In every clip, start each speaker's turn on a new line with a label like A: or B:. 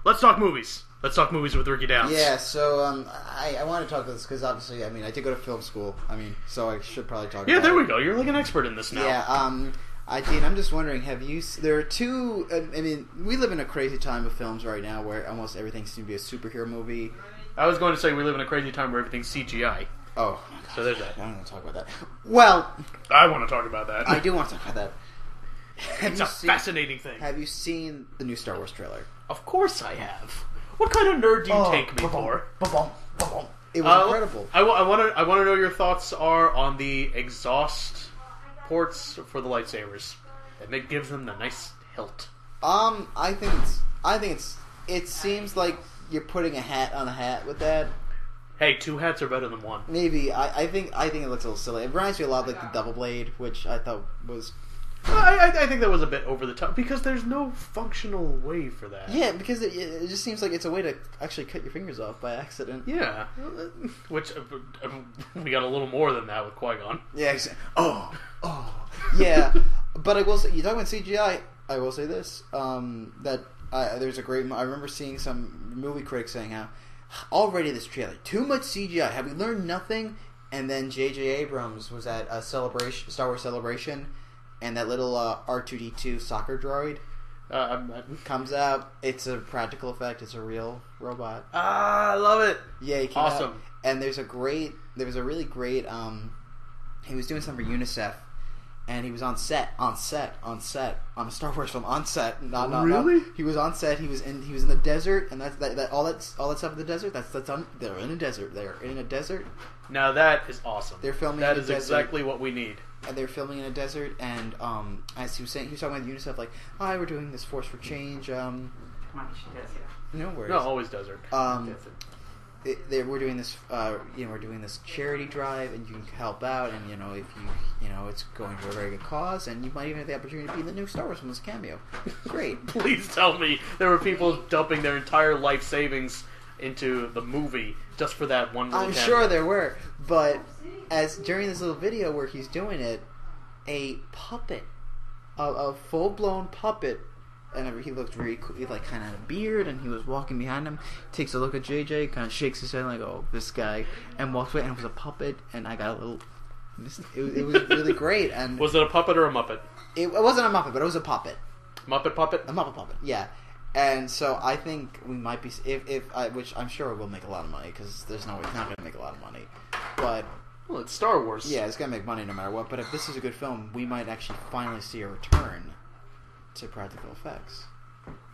A: let's talk movies. Let's talk movies with Ricky Downs.
B: Yeah, so I want to talk about this because obviously, I did go to film school. So I should probably talk about it.
A: Yeah, there we go. You're like an expert in this now.
B: Yeah, I'm just wondering, there are two, we live in a crazy time of films right now where almost everything seems to be a superhero movie.
A: I was going to say we live in a crazy time where everything's CGI.
B: Oh,
A: so there's that.
B: I don't want to talk about that. Well,
A: I want to talk about that.
B: I do want to talk about that.
A: It's a fascinating thing.
B: Have you seen the new Star Wars trailer?
A: Of course I have. What kind of nerd do you take me for?
B: It was incredible.
A: I want to know your thoughts are on the exhaust ports for the lightsabers. And it gives them the nice hilt.
B: It seems like you're putting a hat on a hat with that.
A: Hey, two hats are better than one.
B: Maybe. I think it looks a little silly. It reminds me a lot of like the double blade, which I thought was...
A: I think that was a bit over the top because there's no functional way for that.
B: Yeah, because it just seems like it's a way to actually cut your fingers off by accident.
A: Yeah, which we got a little more than that with Qui-Gon.
B: Yeah. Yeah. But I will say, you talk about CGI. I will say this: that there's a great. I remember seeing some movie critics saying how already this trailer too much CGI. Have we learned nothing? And then J.J. Abrams was at a celebration, Star Wars celebration. And that little R2-D2 soccer droid comes out. It's a practical effect. It's a real robot.
A: I love it.
B: Yeah, he came
A: awesome.
B: Out, and there was a really great. He was doing something for UNICEF, and he was on set on a Star Wars film on set.
A: Really?
B: He was on set. He was in the desert, and that all that stuff in the desert. They're in a desert. They're in a desert.
A: Now that is awesome.
B: They're filming.
A: That
B: in
A: is
B: desert.
A: exactly what we need.
B: And they're filming in a desert, and as he was saying, he was talking about UNICEF, like, "Hi, we're doing this Force for Change." No worries.
A: No, always desert.
B: We're doing this, we're doing this charity drive, and you can help out, and if it's going to a very good cause, and you might even have the opportunity to be in the new Star Wars film as a cameo. Great.
A: Please tell me there were people dumping their entire life savings into the movie just for that one little cameo.
B: Sure there were, but as during this little video where he's doing it, a puppet, a full-blown puppet, and he looked really cool. He kind of had a beard, and he was walking behind him, takes a look at JJ, kind of shakes his head like, "Oh, this guy," and walks away, and it was a puppet, and I got a little... It was really great. And
A: was it a puppet or a Muppet?
B: It wasn't a Muppet, but it was a puppet.
A: Muppet puppet?
B: A Muppet puppet, yeah. And so I think we might be... which I'm sure it will make a lot of money, because there's no way it's not going to make a lot of money. But...
A: Well, it's Star Wars.
B: Yeah, it's going to make money no matter what. But if this is a good film, we might actually finally see a return to practical effects.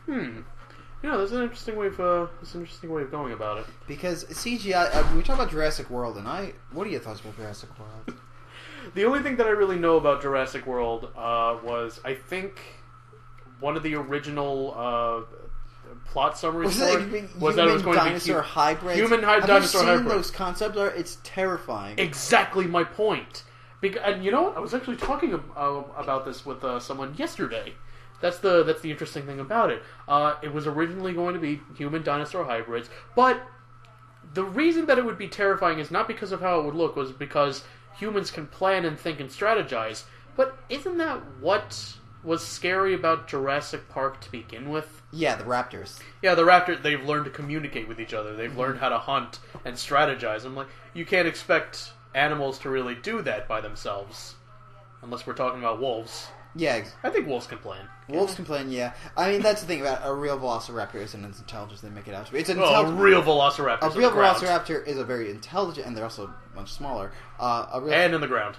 A: Yeah, there's an interesting way of going about it.
B: Because CGI... we talk about Jurassic World, and what are your thoughts about Jurassic World?
A: The only thing that I really know about Jurassic World was, I think, one of the original... plot summaries was that it was going to be
B: hybrids.
A: Human dinosaur hybrids.
B: Have you seen those concepts? It's terrifying.
A: Exactly my point. And you know what? I was actually talking about this with someone yesterday. That's the interesting thing about it. It was originally going to be human dinosaur hybrids, but the reason that it would be terrifying is not because of how it would look, was because humans can plan and think and strategize. But isn't that what was scary about Jurassic Park to begin with?
B: Yeah, the raptors.
A: Yeah, the raptors, they've learned to communicate with each other. They've learned how to hunt and strategize. I'm like, you can't expect animals to really do that by themselves. Unless we're talking about wolves.
B: Yeah.
A: I think wolves can plan.
B: Wolves can plan, yeah. I mean, that's the thing about a real velociraptor isn't as intelligent as they make it out to be. It's
A: a real velociraptor.
B: A real velociraptor is a very intelligent, and they're also much smaller.
A: And in the ground.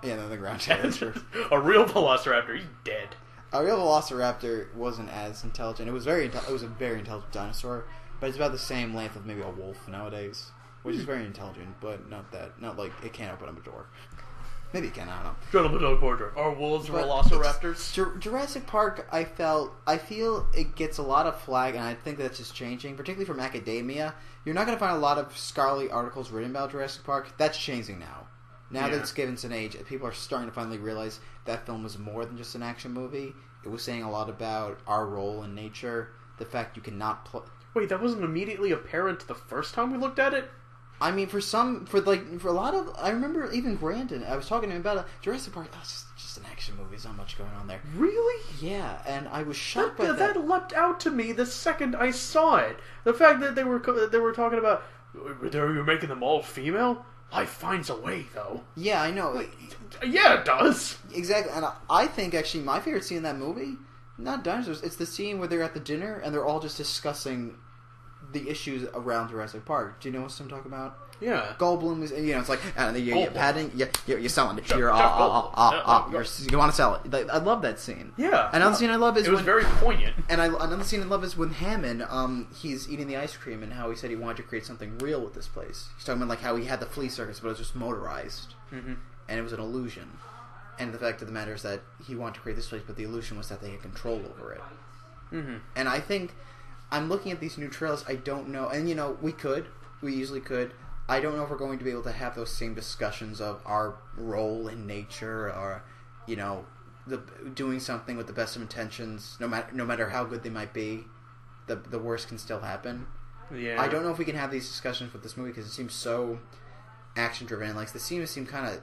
B: Yeah, in the ground. Yeah, that's true.
A: A real velociraptor, he's dead.
B: A real velociraptor wasn't as intelligent. It was it was a very intelligent dinosaur, but it's about the same length of maybe a wolf nowadays, which is very intelligent, but not like it can't open up a door. Maybe it can, I don't know.
A: Shut up a dog portrait. Are wolves velociraptors?
B: Jurassic Park, I feel it gets a lot of flag, and I think that's just changing, particularly from academia. You're not going to find a lot of scholarly articles written about Jurassic Park. That's changing now. Now that it's given an age, people are starting to finally realize that film was more than just an action movie. It was saying a lot about our role in nature, the fact you cannot play...
A: Wait, that wasn't immediately apparent the first time we looked at it?
B: I mean, for a lot of, I remember even Brandon. I was talking to him about Jurassic Park. Oh, it's just an action movie. There's not much going on there.
A: Really?
B: Yeah, and I was shocked by that.
A: That leapt out to me the second I saw it. The fact that they were talking about you're making them all female. Life finds a way, though.
B: Yeah, I know.
A: Yeah, it does.
B: Exactly, and I think actually my favorite scene in that movie, not dinosaurs. It's the scene where they're at the dinner and they're all just discussing the issues around Jurassic Park. Do you know what I'm talking about?
A: Yeah.
B: Goldblum is, it's like, you're padding, you're selling it. You want to sell it. I love that scene.
A: Yeah.
B: Another scene I love is
A: it was very poignant.
B: And another scene I love is when Hammond, he's eating the ice cream and how he said he wanted to create something real with this place. He's talking about like how he had the flea circus, but it was just motorized. Mm-hmm. And it was an illusion. And the fact of the matter is that he wanted to create this place, but the illusion was that they had control over it. Mm-hmm. And I think, I'm looking at these new trailers, I don't know, and we easily could. I don't know if we're going to be able to have those same discussions of our role in nature, or, doing something with the best of intentions, no matter how good they might be, the worst can still happen. Yeah. I don't know if we can have these discussions with this movie because it seems so action driven. Like the scenes seem kind of.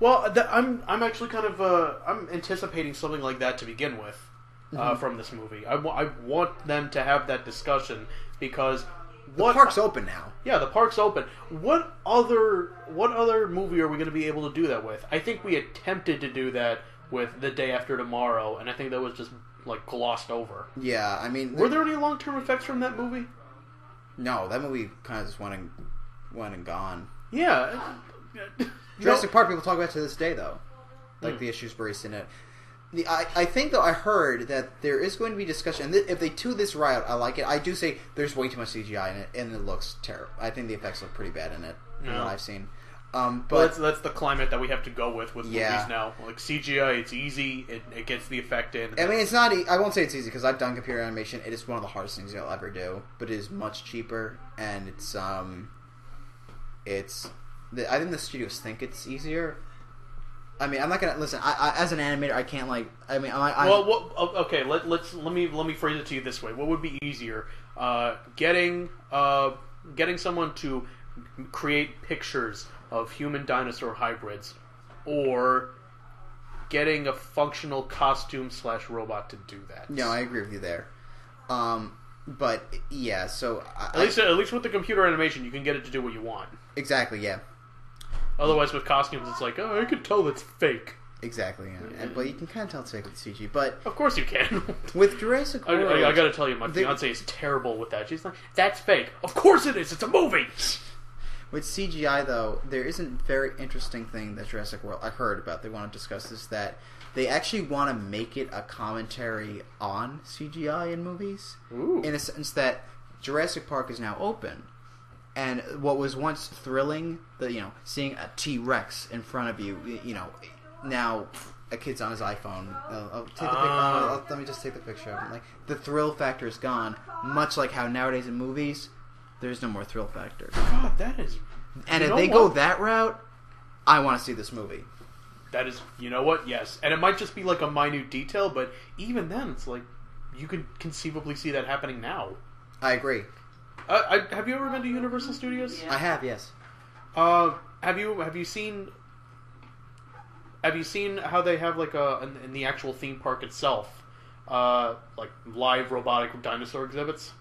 A: Well, I'm actually kind of I'm anticipating something like that to begin with. From this movie. I want them to have that discussion because
B: the park's open now.
A: Yeah, the park's open. What other movie are we going to be able to do that with? I think we attempted to do that with The Day After Tomorrow, and I think that was just like glossed over.
B: Yeah, I mean,
A: were there any long-term effects from that movie?
B: No, that movie kind of just went and gone.
A: Yeah.
B: Jurassic Park people talk about it to this day though, like the issues raised in it. I think, though, I heard that there is going to be discussion, and if they do this right, I like it. I do say there's way too much CGI in it, and it looks terrible. I think the effects look pretty bad in it, from what I've seen.
A: But that's the climate that we have to go with movies now. Like, CGI, it's easy, it gets the effect in.
B: I mean, it's not, I won't say it's easy, because I've done computer animation. It is one of the hardest things you'll ever do, but it is much cheaper, and it's I think the studios think it's easier. I mean, I'm not gonna listen. I as an animator, I can't like. I mean,
A: okay. Let me phrase it to you this way. What would be easier? Getting someone to create pictures of human dinosaur hybrids, or getting a functional costume / robot to do that.
B: No, I agree with you there. But yeah, so
A: at least with the computer animation, you can get it to do what you want.
B: Exactly. Yeah.
A: Otherwise, with costumes, it's like, I can tell that's fake.
B: Exactly, yeah. But you can kind of tell it's fake with CG. But
A: of course you can.
B: With Jurassic World,
A: I gotta tell you, my fiance is terrible with that. She's like, "That's fake." Of course it is. It's a movie.
B: With CGI, though, there is a very interesting thing that Jurassic World I heard about. They want to discuss this, that they actually want to make it a commentary on CGI in movies. Ooh. In a sense that Jurassic Park is now open. And what was once thrilling, seeing a T-Rex in front of you, now a kid's on his iPhone. Let me just take the picture of him. Like, the thrill factor is gone, much like how nowadays in movies, there's no more thrill factor.
A: God, that is...
B: And if they go that route, I want to see this movie.
A: That is... You know what? Yes. And it might just be like a minute detail, but even then, it's like, you could conceivably see that happening now.
B: I agree.
A: Have you ever been to Universal Studios?
B: I have, yes.
A: Have you seen how they have like in the actual theme park itself, like live robotic dinosaur exhibits?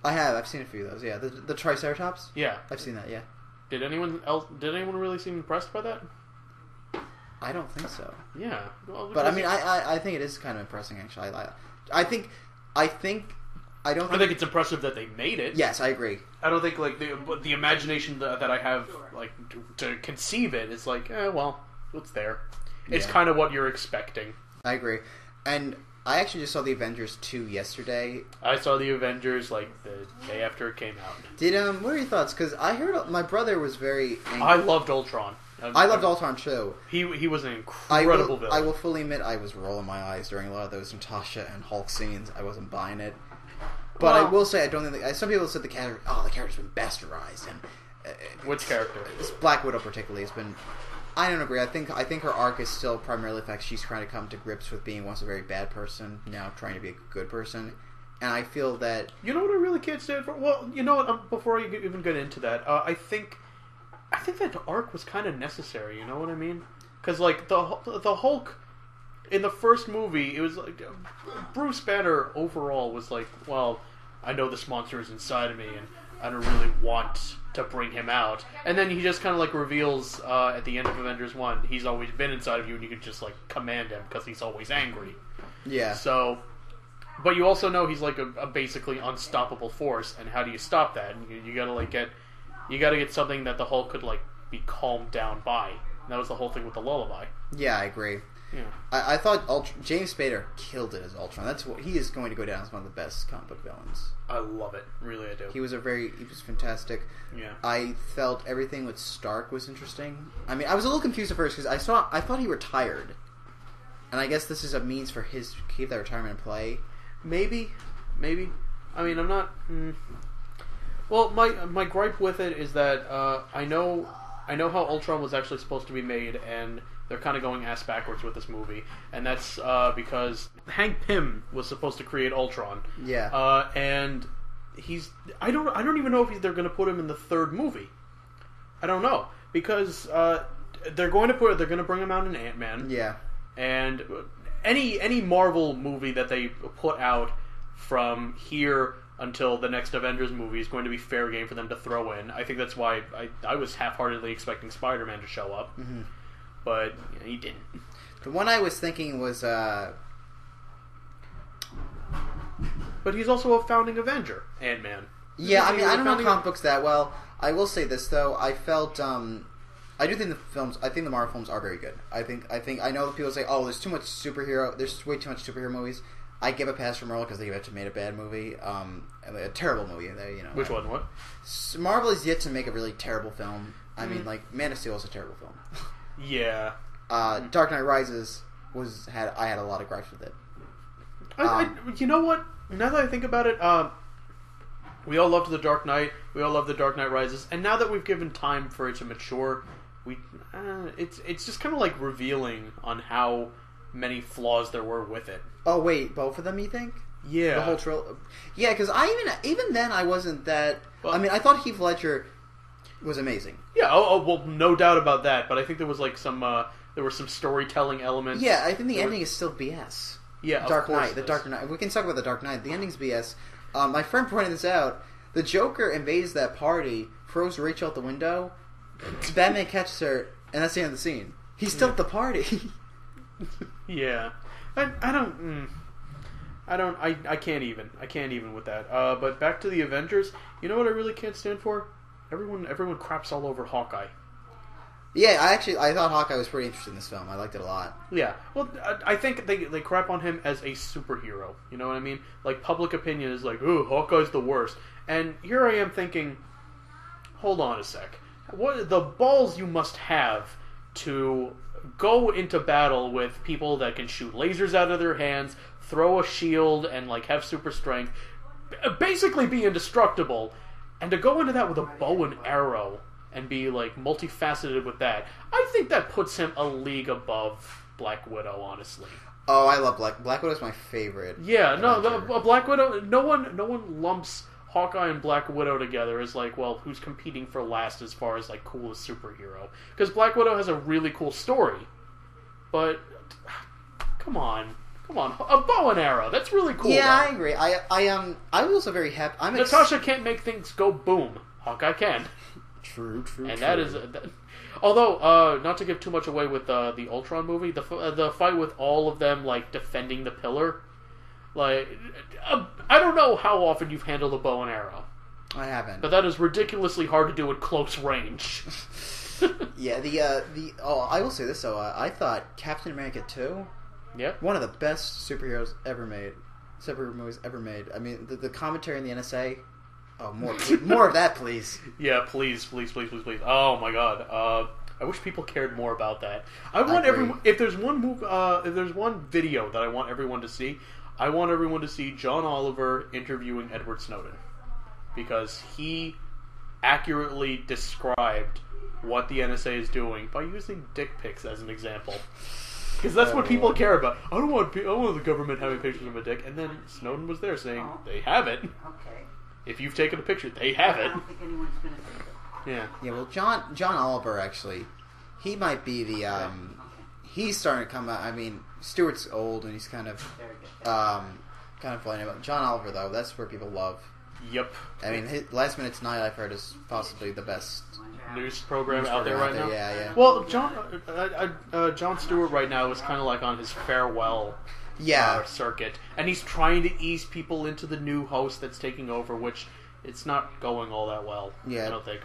B: I have. I've seen a few of those. Yeah, the Triceratops.
A: Yeah,
B: I've seen that. Yeah.
A: Did anyone really seem impressed by that?
B: I don't think so.
A: Yeah,
B: well, but I mean, I think it is kind of impressing actually. I think I think
A: it's impressive that they made it.
B: Yes, I agree.
A: I don't think like the imagination that I have like to conceive it is like, well, it's there. It's kind of what you're expecting.
B: I agree. And I actually just saw the Avengers 2 yesterday.
A: I saw the Avengers like the day after it came out.
B: What are your thoughts? Because I heard my brother was very angry.
A: I loved Ultron.
B: I loved Ultron too.
A: He was an incredible villain.
B: I will fully admit I was rolling my eyes during a lot of those Natasha and Hulk scenes. I wasn't buying it. But I will say, I don't think... some people said the character's been bastardized. And,
A: which character?
B: This Black Widow particularly has been... I don't agree. I think her arc is still primarily the fact she's trying to come to grips with being once a very bad person, now trying to be a good person. and I feel that...
A: You know what I really can't stand for? Well, you know what? Before I even get into that, I think that arc was kind of necessary. You know what I mean? Because like the Hulk in the first movie, it was like Bruce Banner overall was like, well, I know this monster is inside of me, and I don't really want to bring him out. And then he just kind of like reveals at the end of Avengers 1, he's always been inside of you, and you can just like command him because he's always angry.
B: Yeah.
A: So, but you also know he's like a basically unstoppable force, and how do you stop that? And you gotta like you gotta get something that the Hulk could like be calmed down by. And that was the whole thing with the lullaby.
B: Yeah, I agree.
A: Yeah.
B: I thought James Spader killed it as Ultron. That's what he is going to go down as one of the best comic book villains.
A: I love it, really, I do.
B: He was fantastic.
A: Yeah.
B: I felt everything with Stark was interesting. I mean, I was a little confused at first because I thought he retired, and I guess this is a means for his to keep that retirement in play.
A: Maybe. I mean, I'm not. Well, my gripe with it is that I know how Ultron was actually supposed to be made, and they're kind of going ass backwards with this movie, and that's because Hank Pym was supposed to create Ultron.
B: Yeah.
A: And I don't even know if they're going to put him in the third movie. I don't know, because they're going to bring him out in Ant-Man.
B: Yeah.
A: And any Marvel movie that they put out from here until the next Avengers movie is going to be fair game for them to throw in. I think that's why I was half-heartedly expecting Spider-Man to show up.
B: Mm-hmm.
A: But he didn't.
B: The one I was thinking was...
A: But he's also a founding Avenger, Ant-Man.
B: Yeah, I mean, I don't know comic books that well. I will say this, though. I felt... I do think the Marvel films are very good. I know that people say, oh, there's way too much superhero movies. I give a pass for Marvel because they've actually made a bad movie. A terrible movie.
A: Which one? What?
B: Marvel is yet to make a really terrible film. I mean, like, Man of Steel is a terrible film.
A: Yeah.
B: Dark Knight Rises I had a lot of gripes with it.
A: You know what? Now that I think about it, we all loved The Dark Knight. We all loved The Dark Knight Rises. And now that we've given time for it to mature, it's just kind of like revealing on how many flaws there were with it.
B: Oh wait, both of them? You think?
A: Yeah.
B: The whole trilogy. Yeah, because even then I wasn't that.
A: Well,
B: I mean, I thought Heath Ledger was amazing.
A: Yeah. Oh, well, no doubt about that. But I think there was like some storytelling elements.
B: Yeah, I think the ending is still BS.
A: Yeah,
B: Dark Knight. The Dark Knight. We can talk about the Dark Knight. The ending's BS. My friend pointed this out. The Joker invades that party, throws Rachel out the window. Batman catches her, and that's the end of the scene. He's still at the party.
A: Yeah. I can't even with that. But back to the Avengers. You know what I really can't stand for? Everyone craps all over Hawkeye.
B: Yeah, I thought Hawkeye was pretty interesting in this film. I liked it a lot.
A: Yeah. Well, I think they crap on him as a superhero. You know what I mean? Like, public opinion is like, ooh, Hawkeye's the worst. And here I am thinking, hold on a sec. What the balls you must have to go into battle with people that can shoot lasers out of their hands, throw a shield, and like have super strength, basically be indestructible, and to go into that with a bow and arrow and be like multifaceted with that, I think that puts him a league above Black Widow, honestly.
B: Oh, I love Black Widow's my favorite.
A: Yeah, no, Black Widow. No one lumps Hawkeye and Black Widow together as like, well, who's competing for last as far as like coolest superhero? Because Black Widow has a really cool story, but come on, a bow and arrow. That's really cool.
B: Yeah,
A: though.
B: I agree. I was also very happy.
A: Natasha can't make things go boom. Hawkeye can.
B: True.
A: And that is. Although, not to give too much away with the Ultron movie, the fight with all of them like defending the pillar. Like, I don't know how often you've handled a bow and arrow.
B: I haven't.
A: But that is ridiculously hard to do at close range.
B: Yeah, I will say this though. I thought Captain America 2, one of the best superhero movies ever made. I mean, the commentary in the NSA. Oh, more of that, please. Yeah, please.
A: Oh my god. I wish people cared more about that. I want everyone. If there's one video that I want everyone to see, I want everyone to see John Oliver interviewing Edward Snowden, because he accurately described what the NSA is doing by using dick pics as an example. Because that's what people care about. I don't want the government having pictures of a dick. And then Snowden was there saying, they have it.
C: Okay.
A: If you've taken a picture, they have it.
C: I don't think anyone's going to take it.
A: Yeah.
B: Yeah, well, John Oliver, actually, he might be the, he's starting to come out. I mean, Stewart's old, and he's kind of, playing about. John Oliver, though, that's where people love.
A: Yep.
B: I mean, Last Minute Tonight, I've heard, is possibly the best
A: news program out there right now.
B: Yeah.
A: Well, Jon Stewart right now is kind of like on his farewell circuit, and he's trying to ease people into the new host that's taking over, which it's not going all that well.
B: Yeah.
A: I don't think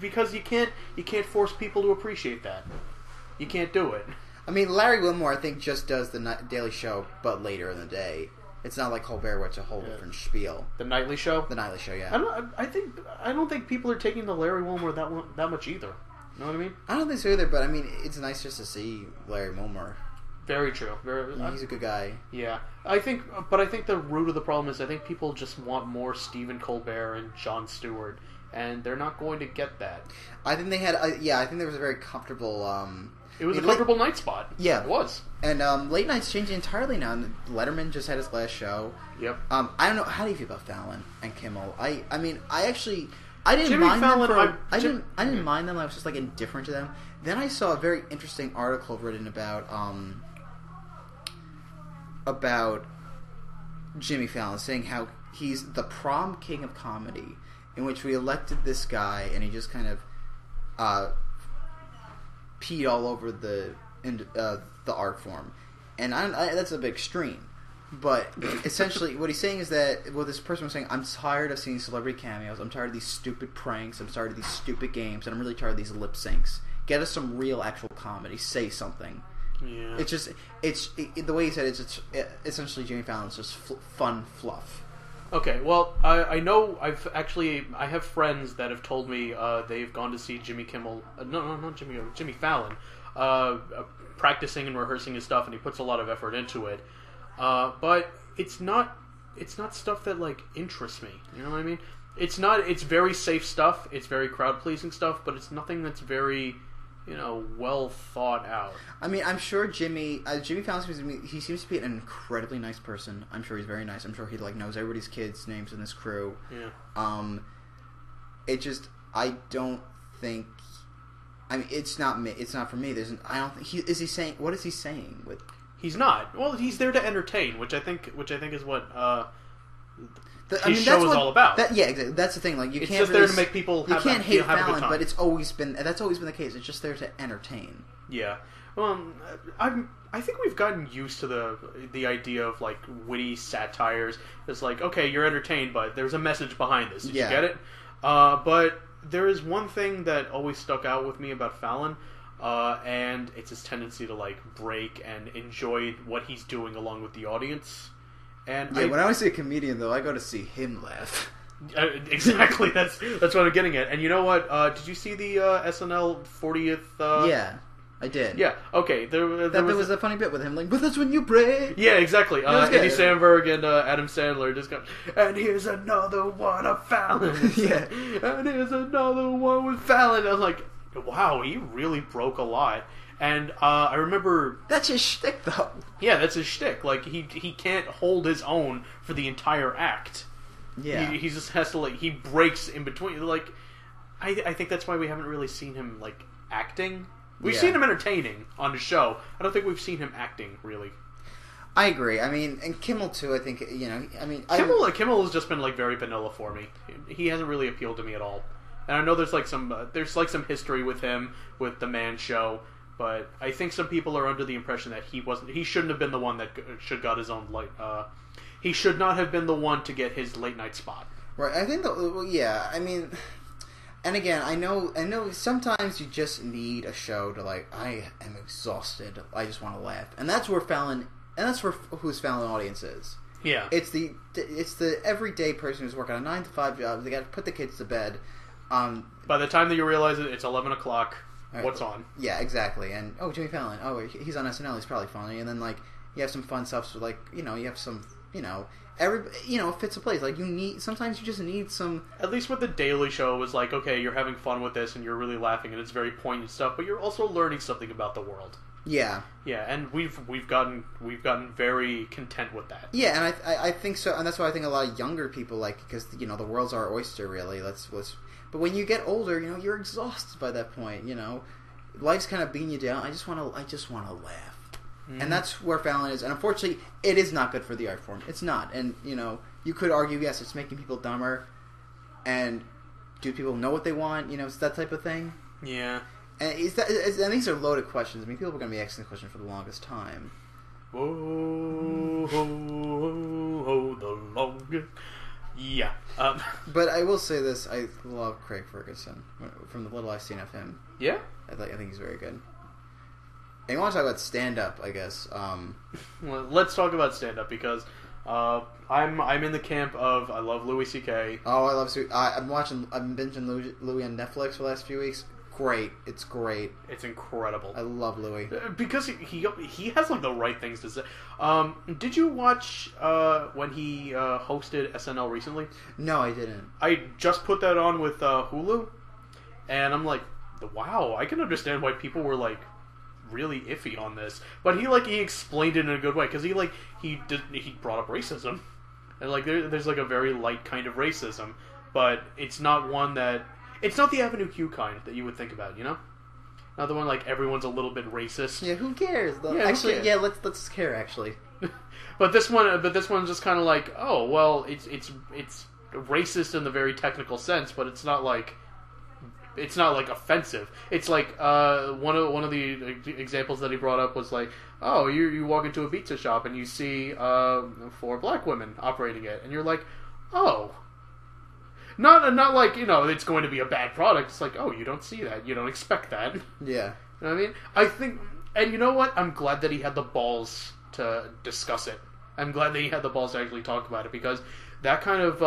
A: because you can't force people to appreciate that. You can't do it.
B: I mean, Larry Wilmore, I think, just does the Daily Show, but later in the day. It's not like Colbert, where it's a whole different spiel.
A: The Nightly Show.
B: The Nightly Show, yeah.
A: I don't think people are taking the Larry Wilmore that much either. You know what I mean?
B: I don't think so either, but I mean, it's nice just to see Larry Wilmore.
A: Very true.
B: He's a good guy.
A: Yeah, I think the root of the problem is I think people just want more Stephen Colbert and Jon Stewart, and they're not going to get that.
B: I think they had. I think there was a very comfortable.
A: It was a comfortable night spot.
B: Yeah,
A: it was.
B: And late night's changing entirely now. And Letterman just had his last show.
A: Yep.
B: I don't know. How do you feel about Fallon and Kimmel? I didn't
A: Jimmy
B: mind
A: Fallon,
B: them. I didn't mind them. I was just like indifferent to them. Then I saw a very interesting article written about Jimmy Fallon, saying how he's the prom king of comedy, in which we elected this guy and he just kind of peed all over the art form, and that's a bit extreme. But essentially, what he's saying is that this person was saying, I'm tired of seeing celebrity cameos. I'm tired of these stupid pranks. I'm tired of these stupid games, and I'm really tired of these lip syncs. Get us some real, actual comedy. Say something.
A: Yeah.
B: The way he said it's essentially Jimmy Fallon's just fun fluff.
A: Okay, well, I know I have friends that have told me they've gone to see Jimmy Kimmel, not Jimmy Fallon, practicing and rehearsing his stuff, and he puts a lot of effort into it. But it's not stuff that like interests me. You know what I mean? It's very safe stuff. It's very crowd pleasing stuff, but it's nothing that's very, well thought out. I mean, I'm sure Jimmy Fallon seems to be an incredibly nice person. I'm sure he's very nice. I'm sure he knows everybody's kids' names in this crew. Yeah. I don't think. I mean, it's not me. It's not for me. I don't think is he saying. What is he saying with? He's not. Well, he's there to entertain, which I think is what his show is all about. Yeah, exactly. That's the thing. Like, it's just there to make people. You can't hate Fallon, but that's always been the case. It's just there to entertain. Yeah. Well, I think we've gotten used to the idea of like witty satires. It's like, okay, you're entertained, but there's a message behind this. Did you get it? But there is one thing that always stuck out with me about Fallon. And it's his tendency to like break and enjoy what he's doing along with the audience. And when I see a comedian, though, I go to see him laugh. Exactly, that's what I'm getting at. And you know what? Did you see the SNL 40th? Yeah, I did. Yeah, okay. There was a funny bit with him, like, but that's when you break. Yeah, exactly. Andy Samberg and Adam Sandler just go, and here's another one of Fallon. Yeah, and here's another one with Fallon. I was like, wow, he really broke a lot. And I remember... That's his shtick, though. Yeah, that's his shtick. Like, he can't hold his own for the entire act. Yeah. He just has to, like... He breaks in between. Like, I think that's why we haven't really seen him, like, acting. We've seen him entertaining on the show. I don't think we've seen him acting, really. I agree. I mean, and Kimmel, too, I think, Kimmel has just been, like, very vanilla for me. He hasn't really appealed to me at all. And I know there's some history with him, with the Man Show, but I think some people are under the impression that he shouldn't have been the one that got his own he should not have been the one to get his late night spot. Right. I think I mean, and again, I know sometimes you just need a show to like, I am exhausted, I just want to laugh. And that's where whose Fallon audience is. Yeah. It's the everyday person who's working a 9-to-5 job, they got to put the kids to bed. By the time that you realize it's 11 o'clock, right, what's on? Yeah, exactly. And, Jimmy Fallon. Oh, he's on SNL. He's probably funny. And then, like, you have some fun stuff. So, like, you have some, it fits a place. Like, sometimes you just need some... At least with The Daily Show, it was like, okay, you're having fun with this and you're really laughing and it's very poignant stuff, but you're also learning something about the world.
B: Yeah.
A: Yeah, and we've gotten very content with that.
B: Yeah, and I think so, and that's why I think a lot of younger people like it, because the world's our oyster, really. But when you get older, you're exhausted by that point. Life's kind of beating you down. I just want to laugh, and that's where Fallon is. And unfortunately, it is not good for the art form. It's not, and you could argue, yes, it's making people dumber, and do people know what they want? It's that type of thing.
A: Yeah.
B: And these are loaded questions. I mean, people are going to be asking the question for the longest time.
A: Oh, the longest. Yeah.
B: But I will say this: I love Craig Ferguson from the little I've seen of him.
A: Yeah.
B: I think he's very good. And you want to talk about stand-up, I guess.
A: Well, let's talk about stand-up because I'm in the camp of I love Louis C.K.
B: Oh, I love. I've been binging Louis on Netflix for the last few weeks. Great. It's great.
A: It's incredible.
B: I love Louis.
A: Because he has like the right things to say. Did you watch when he hosted SNL recently?
B: No, I didn't.
A: I just put that on with Hulu, and I'm like, wow, I can understand why people were like really iffy on this. But he explained it in a good way because he brought up racism, and like there's like a very light kind of racism, but it's not one that. It's not the Avenue Q kind that you would think about, Not the one like everyone's a little bit racist.
B: Yeah, who cares?
A: Yeah,
B: actually,
A: who cares?
B: yeah, let's care actually.
A: But this one's just kind of like, oh well, it's racist in the very technical sense, but it's not like offensive. It's like one of the examples that he brought up was like, oh, you walk into a pizza shop and you see 4 black women operating it, and you're like, oh. Not like, it's going to be a bad product. It's like, oh, you don't see that. You don't expect that.
B: Yeah.
A: You know what I mean? I think, and you know what? I'm glad that he had the balls to discuss it. I'm glad that he had the balls to actually talk about it because that kind of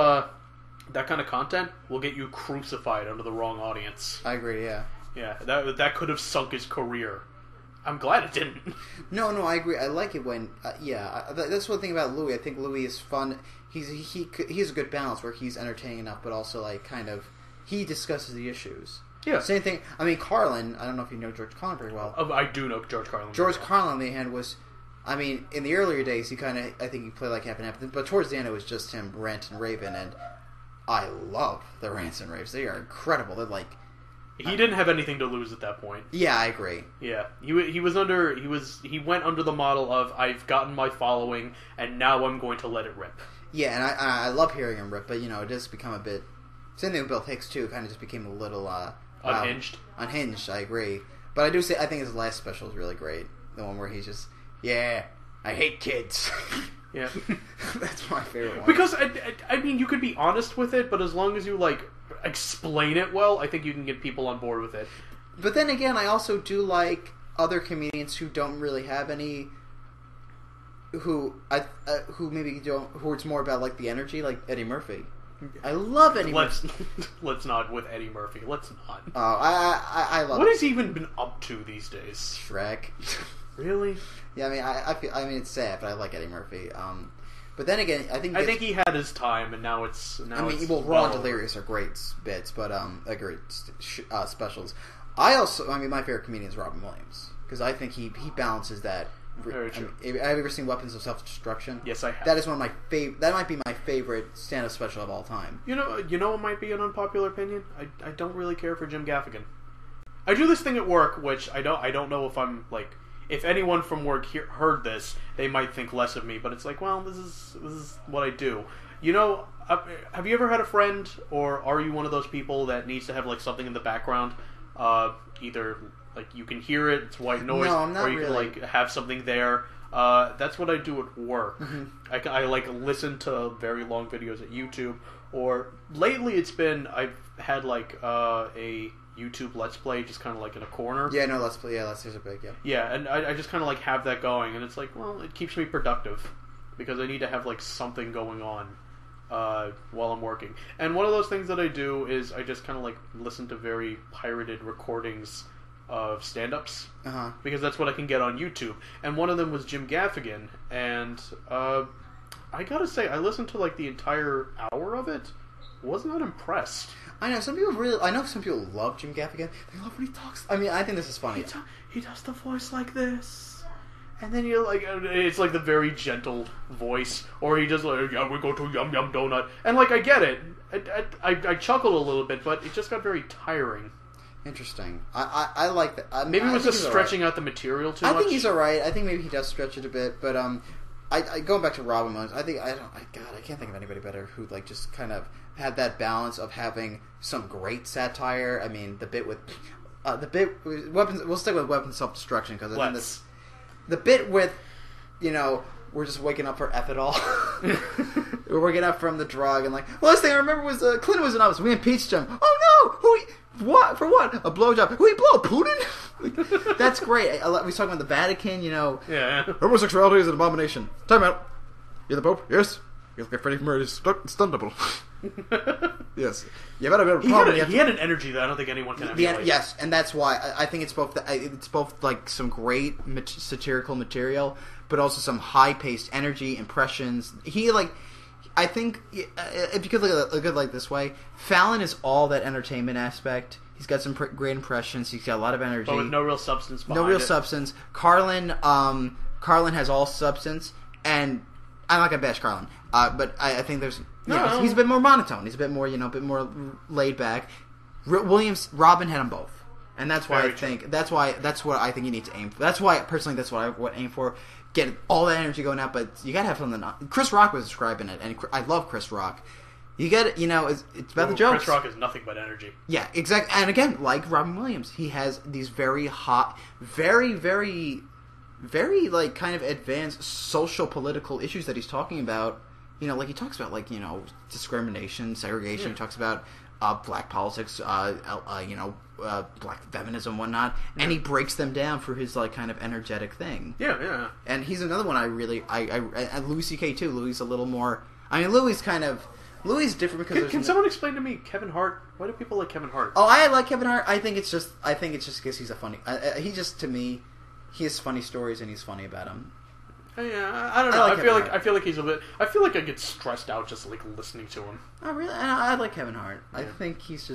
A: content will get you crucified under the wrong audience.
B: I agree, yeah.
A: Yeah, that could have sunk his career. I'm glad it didn't.
B: No, I agree. I like it when, that's one thing about Louis. I think Louis is fun. He has a good balance where he's entertaining enough, but also like kind of he discusses the issues.
A: Yeah.
B: Same thing. I mean, Carlin. I don't know if you know George Carlin very well.
A: I do know George Carlin.
B: George Carlin, on the other hand, was. I mean, in the earlier days, I think he played like half and half, but towards the end, it was just him rant and raving, and I love the rants and raves. They are incredible. They're like.
A: He didn't have anything to lose at that point.
B: Yeah, I agree.
A: Yeah, he went under the model of I've gotten my following and now I'm going to let it rip.
B: Yeah, and I love hearing him rip, but it does become a bit. Same thing with Bill Hicks too. It kind of just became a little
A: unhinged.
B: Unhinged, I agree. But I think his last special is really great. The one where he's just, yeah, I hate kids.
A: Yeah,
B: that's my favorite one.
A: Because I mean, you could be honest with it, but as long as you explain it well, I think you can get people on board with it.
B: But then again, I also do like other comedians who don't really have any, who maybe don't, who it's more about like the energy, like Eddie Murphy. I love Eddie Murphy.
A: Let's not with Eddie Murphy. Let's not.
B: Oh, I love.
A: What has he even been up to these days?
B: Shrek.
A: Really?
B: Yeah, I mean, it's sad, but I like Eddie Murphy. But then again, I think
A: he had his time, and now it's.
B: Raw and Delirious are great bits, but great specials. My favorite comedian is Robin Williams because I think he balances that.
A: Very true.
B: Have you ever seen Weapons of Self-Destruction?
A: Yes, I have.
B: That is one of my favorite. That might be my favorite stand-up special of all time.
A: You know what might be an unpopular opinion? I don't really care for Jim Gaffigan. I do this thing at work, which I don't know if I'm like. If anyone from work heard this, they might think less of me. But it's like, well, this is what I do. Have you ever had a friend, or are you one of those people that needs to have like something in the background, either like you can hear it, it's white noise,
B: no, I'm not
A: or you
B: really.
A: can like have something there. That's what I do at work. Mm-hmm. I like listen to very long videos at YouTube, or lately it's been I've had like a YouTube Let's Play just kind of like in a corner.
B: Yeah, no, Let's Play. Yeah, Let's Plays are big. Yeah.
A: Yeah, and I just kind of like have that going, and it's like, well, it keeps me productive because I need to have like something going on while I'm working. And one of those things that I do is I just kind of like listen to very pirated recordings of stand-ups because that's what I can get on YouTube. And one of them was Jim Gaffigan, and I gotta say I listened to like the entire hour of it was not impressed.
B: I know some people love Jim Gaffigan. They love when he talks. I mean, I think this is funny.
A: He does the voice like this, and then you're like, it's like the very gentle voice, or he does like, yeah, we go to Yum Yum Donut, and like I get it. I chuckled a little bit, but it just got very tiring.
B: Interesting. I like that.
A: Maybe it was just stretching out the material too much.
B: I think he's alright. I think maybe he does stretch it a bit, but I going back to Robin Williams. I can't think of anybody better who like just kind of had that balance of having some great satire. I mean, the bit with weapons. We'll stick with weapons of self-destruction because I think the bit with we're just waking up for ethanol. We're waking up from the drug and like last thing I remember was Clinton was in office. We impeached him. Oh no! What for? What? A blowjob? Who he blow? Putin? That's great. We was talking about the Vatican.
A: Yeah.
B: Homosexuality is an abomination. Time out. You're the Pope? Yes. You're like Freddie Mercury's stuntable. Yes. You had a bit of a problem.
A: He had an energy that I don't think anyone can emulate.
B: Yes, and that's why I think it's both like some great satirical material, but also some high-paced energy, impressions. I think if you could look at it like this way, Fallon is all that entertainment aspect. He's got some great impressions. He's got a lot of energy,
A: but with no real substance behind it.
B: No real substance. Carlin has all substance, and I'm not gonna bash Carlin, but I think there's he's a bit more monotone. He's a bit more laid back. Robin had them both, and that's why that's what I think you need to aim for. That's why personally that's what I would aim for. Get all that energy going out, but you gotta have something. Chris Rock was describing it, and I love Chris Rock. You get it, it's about the jokes.
A: Chris Rock is nothing but energy.
B: Yeah, exactly. And again, like Robin Williams, he has these very hot, very, very, very like kind of advanced social political issues that he's talking about. Like he talks about discrimination, segregation. He talks about black politics, black feminism, whatnot, and he breaks them down for his like kind of energetic thing.
A: Yeah.
B: And he's another one I Louis C.K. too. Louis a little more. I mean, Louis is different because
A: can someone explain to me Kevin Hart? Why do people like Kevin Hart?
B: Oh, I like Kevin Hart. I think it's just because he's a funny. To me, he has funny stories and he's funny about them.
A: Yeah, I don't know. I feel like he's a bit. I feel like I get stressed out just like listening to him.
B: Oh really? I like Kevin Hart. Yeah. I think he's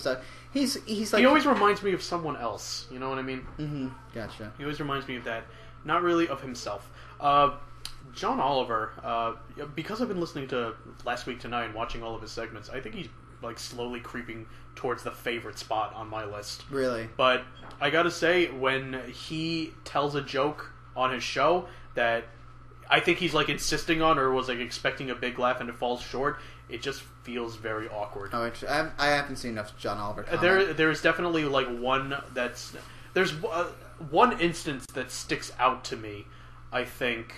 B: like
A: he always reminds me of someone else. You know what I mean?
B: Mm-hmm. Gotcha.
A: He always reminds me of that. Not really of himself. John Oliver. Because I've been listening to Last Week Tonight and watching all of his segments, I think he's like slowly creeping towards the favorite spot on my list.
B: Really?
A: But I gotta say, when he tells a joke on his show that I think he's like insisting on or was like expecting a big laugh and it falls short, it just feels very awkward.
B: Oh, interesting. I haven't seen enough John Oliver comment.
A: There's definitely like there's one instance that sticks out to me. I think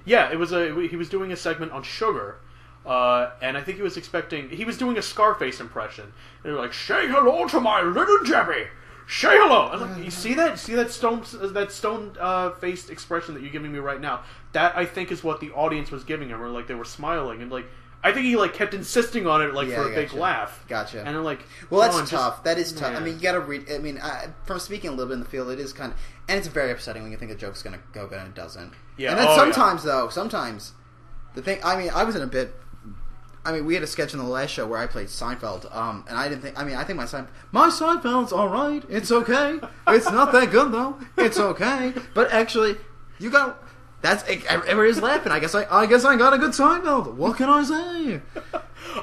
A: he was doing a segment on sugar. And I think he was doing a Scarface impression. And they were like, "Say hello to my little Jebby. Say hello." I was like, you see that? See that stone faced expression that you're giving me right now? That I think is what the audience was giving him, or like they were smiling, and like I think he like kept insisting on it, like for a big laugh.
B: Gotcha.
A: And I'm like,
B: well, that's tough. That is tough. I mean, you got to read. I mean, from speaking a little bit in the field, it is kind of, and it's very upsetting when you think a joke's going to go good and it doesn't.
A: Yeah.
B: And then sometimes the thing. I mean, I was in a bit. I mean, we had a sketch in the last show where I played Seinfeld, and I didn't think. I mean, I think my Seinfeld's all right. It's okay. It's not that good though. It's okay. But actually, you got. That's everybody's laughing. I guess I got a good Seinfeld. What can I say?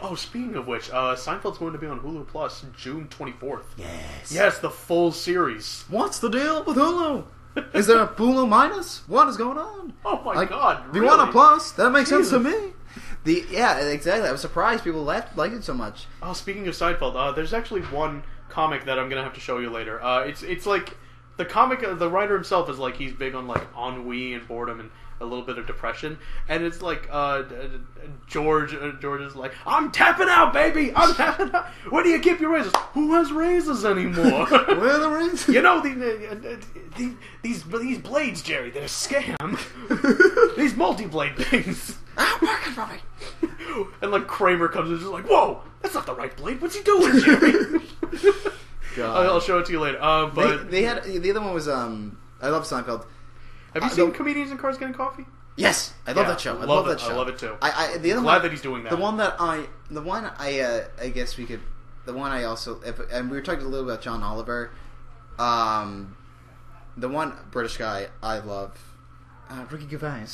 A: Oh, speaking of which, Seinfeld's going to be on Hulu Plus June 24th.
B: Yes,
A: the full series.
B: What's the deal with Hulu? Is there a Hulu minus? What is going on?
A: Oh my god!
B: If you want a plus, that makes sense to me. Yeah, exactly. I was surprised people liked it so much.
A: Oh, speaking of Seinfeld, there's actually one comic that I'm gonna have to show you later. It's like the comic, the writer himself is like he's big on like ennui and boredom and a little bit of depression, and it's like George is like, "I'm tapping out, baby. I'm tapping out. Where do you keep your razors? Who has razors anymore?
B: Where are the razors?
A: You know these blades, Jerry. They're a scam. These multi-blade things.
B: I'm working for me."
A: And like Kramer comes in and is like, "Whoa, that's not the right blade. What's he doing, Jerry?" I'll show it to you later. But
B: they had the other one was I love Seinfeld.
A: Have you seen Comedians in Cars Getting Coffee?
B: Yes, I love that show. I love that show.
A: I love it too.
B: Glad
A: that he's doing that.
B: The one I guess we could. The one I also, and we were talking a little about John Oliver. The one British guy I love, Ricky Gervais.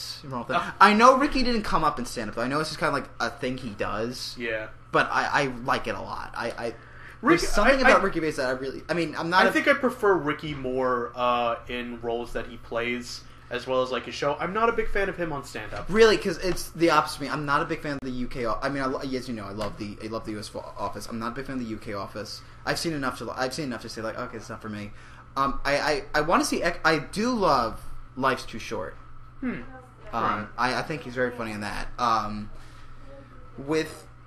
B: I know Ricky didn't come up in stand up. I know it's just kind of like a thing he does.
A: Yeah,
B: but I like it a lot. There's something about Ricky Gervais that I really. I mean, I'm not.
A: I think I prefer Ricky more in roles that he plays, as well as like his show. I'm not a big fan of him on stand-up.
B: Really, because it's the opposite of me. I'm not a big fan of the UK. I mean, as you know, I love the US Office. I'm not a big fan of the UK Office. I've seen enough to say like, okay, it's not for me. I want to see. I do love Life's Too Short.
A: Right.
B: I think he's very funny in that. I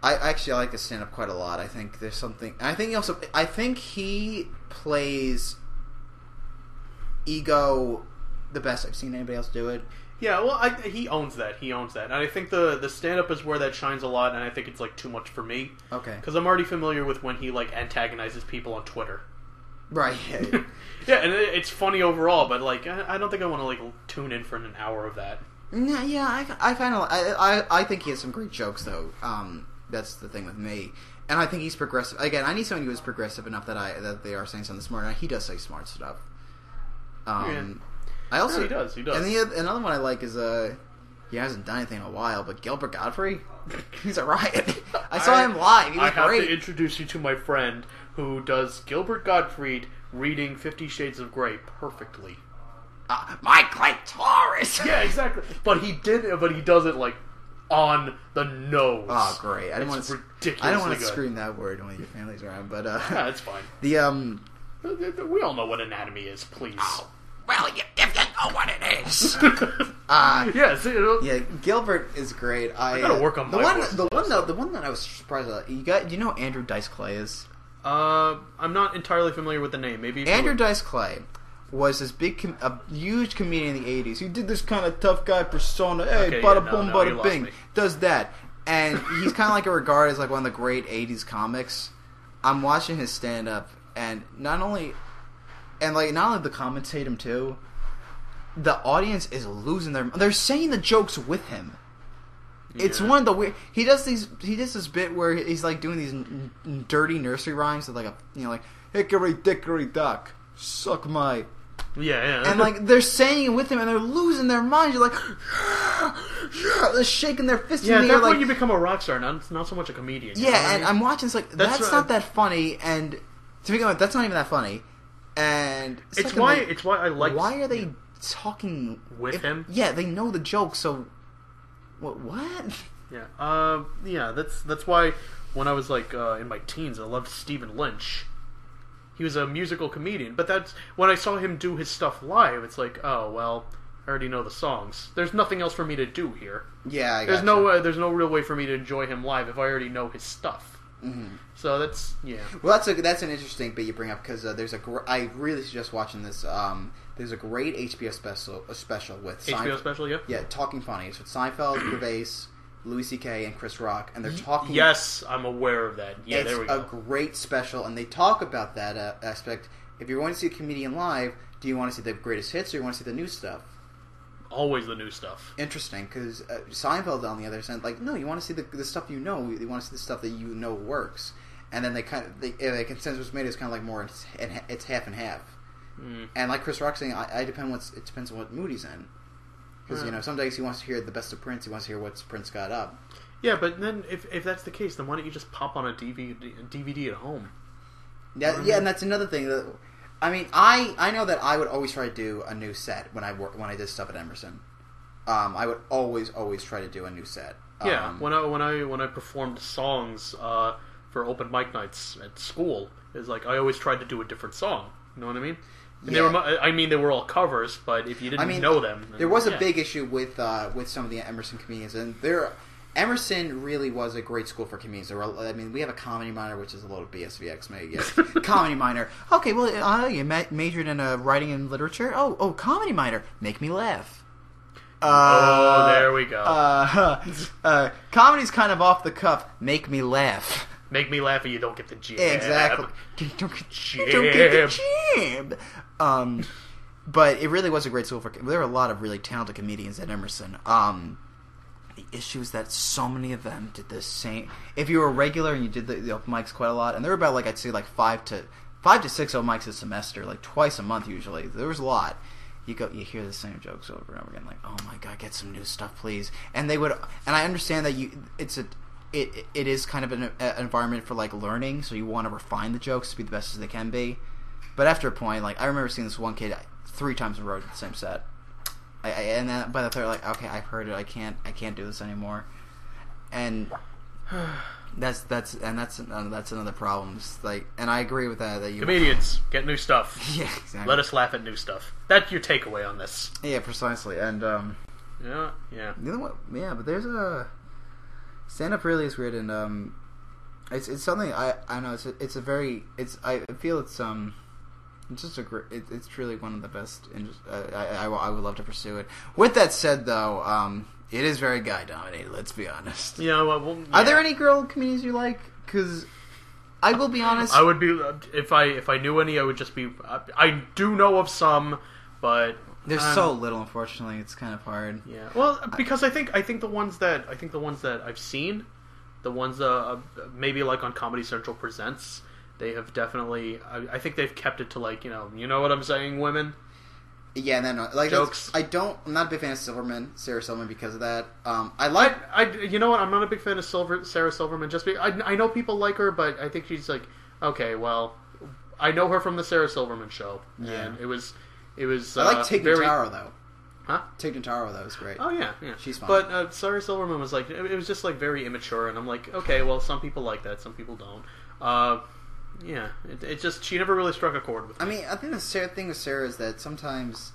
B: like his stand-up quite a lot. I think there's something. I think he plays ego the best I've seen anybody else do it.
A: Yeah, well, he owns that. And I think the stand-up is where that shines a lot, and I think it's like too much for me.
B: Okay.
A: Because I'm already familiar with when he like antagonizes people on Twitter.
B: Right.
A: Yeah, and it's funny overall, but like I don't think I want to like tune in for an hour of that.
B: Yeah, I think he has some great jokes though. That's the thing with me, and I think he's progressive. Again, I need someone who is progressive enough that they are saying something smart. And he does say smart stuff. I also
A: he does.
B: And another one I like is he hasn't done anything in a while, but Gilbert Gottfried, he's a riot. I saw him live. He was great.
A: I have to introduce you to my friend who does Gilbert Gottfried reading 50 Shades of Grey perfectly.
B: My clitoris.
A: Yeah, exactly. But he does it like on the nose.
B: Oh, great! I don't want to
A: good.
B: scream that word when your family's around, but
A: yeah, it's fine. We all know what anatomy is, please.
B: Oh, well, if you know what it is.
A: Yeah,
B: Gilbert is great.
A: I gotta work on my voice.
B: The one that I was surprised about. Do you know who Andrew Dice Clay is?
A: I'm not entirely familiar with the name. Maybe
B: Andrew Dice Clay was this a huge comedian in the 80s. He did this kind of tough guy persona. Hey, bada boom, bada bing. Does that. And he's kind of like regarded as like one of the great 80s comics. I'm watching his stand-up, and not only the comments hate him too, the audience is losing they're saying the jokes with him. Yeah. It's one of the weird. He does this bit where he's like doing these dirty nursery rhymes with like like hickory dickory dock, suck my.
A: Yeah.
B: And like they're saying it with him, and they're losing their minds. You're like, they're shaking their fists in the air.
A: Yeah, that's
B: like,
A: when you become a rock star, not so much a comedian.
B: Yeah, and I'm watching. It's like that's not that funny. And to begin with, that's not even that funny. And
A: it's why I like.
B: Why are they talking
A: with him?
B: Yeah, they know the joke. So what?
A: Yeah. Yeah. That's why when I was like in my teens, I loved Stephen Lynch. He was a musical comedian, but that's when I saw him do his stuff live. It's like, oh well, I already know the songs. There's nothing else for me to do here.
B: Yeah,
A: there's no real way for me to enjoy him live if I already know his stuff.
B: Mm-hmm.
A: So that's
B: Well, that's an interesting bit you bring up because I really suggest watching this. There's a great HBO special with
A: HBO special,
B: yeah, Talking Funny. It's with Seinfeld, Gervais, Louis C.K. and Chris Rock, and they're talking.
A: Yes, I'm aware of that. Yeah, there we go.
B: It's a great special, and they talk about that aspect. If you're going to see a comedian live, do you want to see the greatest hits or you want to see the new stuff?
A: Always the new stuff.
B: Interesting, because Seinfeld, on the other side, like, no, you want to see the stuff you know. You want to see the stuff that you know works. And then the consensus was made is kind of like more, it's half and half. Mm. And like Chris Rock saying, it depends on what mood he's in. Because, some days he wants to hear the best of Prince, he wants to hear what Prince got up.
A: Yeah, but then if that's the case, then why don't you just pop on a DVD at home?
B: Yeah, and that's another thing. I mean, I know that I would always try to do a new set when I did stuff at Emerson. I would always try to do a new set.
A: Yeah, when I performed songs for open mic nights at school, it's like I always tried to do a different song. You know what I mean? And they were all covers, but if you didn't know them,
B: there was a big issue with some of the Emerson comedians, and Emerson really was a great school for comedians. We have a comedy minor, which is a little BSVX, maybe. Yes. Comedy minor. Okay, well, you majored in writing and literature. Oh, comedy minor. Make me laugh.
A: There we go.
B: Comedy's kind of off the cuff. Make me laugh.
A: Make me laugh, and you don't get the jab.
B: Exactly. Don't get the jab. But it really was a great school for. There were a lot of really talented comedians at Emerson. The issue is that so many of them did the same. If you were a regular and you did the open mics quite a lot, and there were about like I'd say like 5 to 6 open mics a semester, like twice a month usually. There was a lot. You hear the same jokes over and over again, like, oh my god, get some new stuff, please. And they would, and I understand that it is kind of an environment for like learning, so you want to refine the jokes to be the best as they can be. But after a point, like I remember seeing this one kid 3 times in a row did the same set. And then by the third, like, okay, I've heard it. I can't do this anymore. And that's another problem. Like, and I agree with that.
A: Comedians get new stuff.
B: Yeah, exactly.
A: Let us laugh at new stuff. That's your takeaway on this.
B: Yeah, precisely. And
A: yeah.
B: The other one, yeah, but there's a stand up really is weird, and it's something I know I feel it's just a great. It's truly one of the best. I would love to pursue it. With that said, though, it is very guy dominated. Let's be honest.
A: Yeah. Well,
B: Are there any girl comedians you like? Because I will be honest.
A: I would be if I knew any. I would just be. I do know of some, but
B: there's so little. Unfortunately, it's kind of hard.
A: Yeah. Well, because I think the ones that I've seen, the ones maybe like on Comedy Central Presents. They have definitely. I think they've kept it to like you know what I'm saying, women.
B: Yeah, no, like
A: jokes.
B: I'm not a big fan of Sarah Silverman, because of that.
A: You know what? I'm not a big fan of Sarah Silverman. Just because I know people like her, but I think she's like okay. Well, I know her from the Sarah Silverman show, and it was. I
B: like Tig Notaro though.
A: Huh?
B: Tig Notaro, that was great.
A: Oh yeah,
B: she's fun.
A: But Sarah Silverman was like it was just like very immature, and I'm like okay, well some people like that, some people don't. Yeah, it just she never really struck a chord with me.
B: I mean, I think the thing with Sarah is that sometimes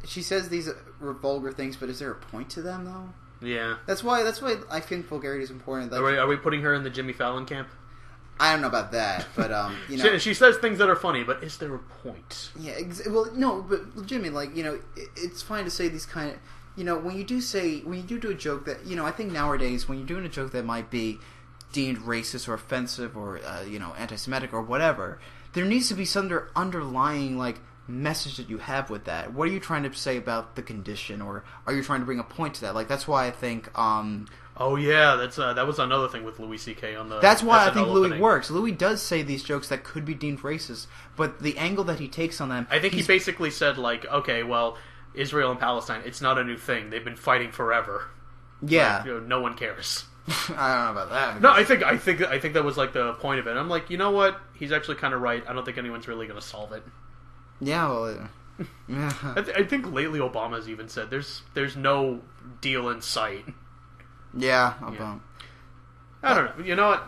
B: she says these vulgar things, but is there a point to them though?
A: Yeah,
B: that's why I think vulgarity is important. Like,
A: are we putting her in the Jimmy Fallon camp?
B: I don't know about that, but you know,
A: she says things that are funny, but is there a point?
B: Yeah, well, no, but Jimmy, like it's fine to say these kind of when you do a joke that I think nowadays when you're doing a joke that might be deemed racist or offensive or anti-Semitic or whatever, there needs to be some underlying like message that you have with that. What are you trying to say about the condition, or are you trying to bring a point to that? Like that's why I think.
A: Oh yeah, that was another thing with Louis C.K. on the.
B: That's why
A: SNL
B: I think
A: opening.
B: Louis works. Louis does say these jokes that could be deemed racist, but the angle that he takes on them.
A: I think he basically said like, okay, well, Israel and Palestine, it's not a new thing. They've been fighting forever.
B: Yeah,
A: like, no one cares.
B: I don't know about that.
A: No, I think that was like the point of it. I'm like, you know what? He's actually kind of right. I don't think anyone's really going to solve it.
B: Yeah, well, yeah.
A: I think lately Obama's even said there's no deal in sight.
B: Yeah,
A: I don't know. You know what?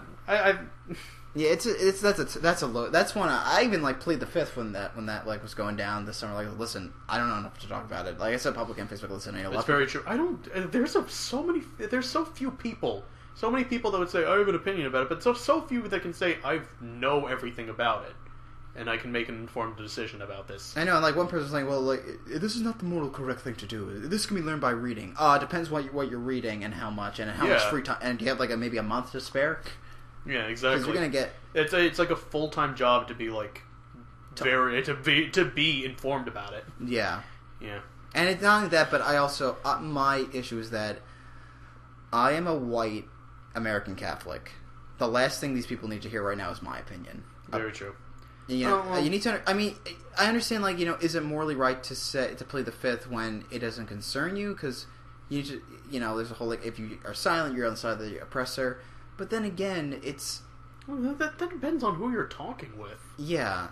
B: Yeah, that's one. I even like plead the fifth when that like was going down this summer. Like, listen, I don't know enough to talk about it. Like I said, public and Facebook. Listen,
A: it's very true. I don't. There's so few people. So many people that would say I have an opinion about it, but so few that can say I know everything about it, and I can make an informed decision about this.
B: I know, and like one person's like, well, like this is not the moral correct thing to do. This can be learned by reading. It depends what you're reading and how much much free time. And do you have like maybe a month to spare?
A: Yeah, exactly.
B: Because you're gonna get
A: it's like a full-time job to be like to be informed about it.
B: Yeah.
A: Yeah.
B: And it's not only that, but I also my issue is that I am a white American Catholic. The last thing these people need to hear right now is my opinion.
A: Very true.
B: You need to. I mean, I understand. Like, is it morally right to plead the fifth when it doesn't concern you? Because there's a whole like if you are silent, you're on the side of the oppressor. But then again, it's
A: that depends on who you're talking with.
B: Yeah.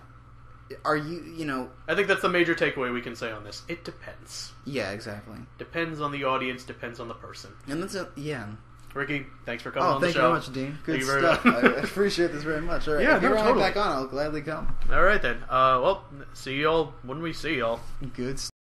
B: Are you?
A: I think that's the major takeaway we can say on this. It depends.
B: Yeah, exactly.
A: Depends on the audience. Depends on the person.
B: And that's yeah.
A: Ricky, thanks for coming on the show.
B: Thank you very much, Dean. Good stuff. I appreciate this very much. All right.
A: Yeah,
B: if you're
A: totally.
B: back on, I'll gladly come.
A: All right, then. Well, see y'all when we see y'all.
B: Good stuff.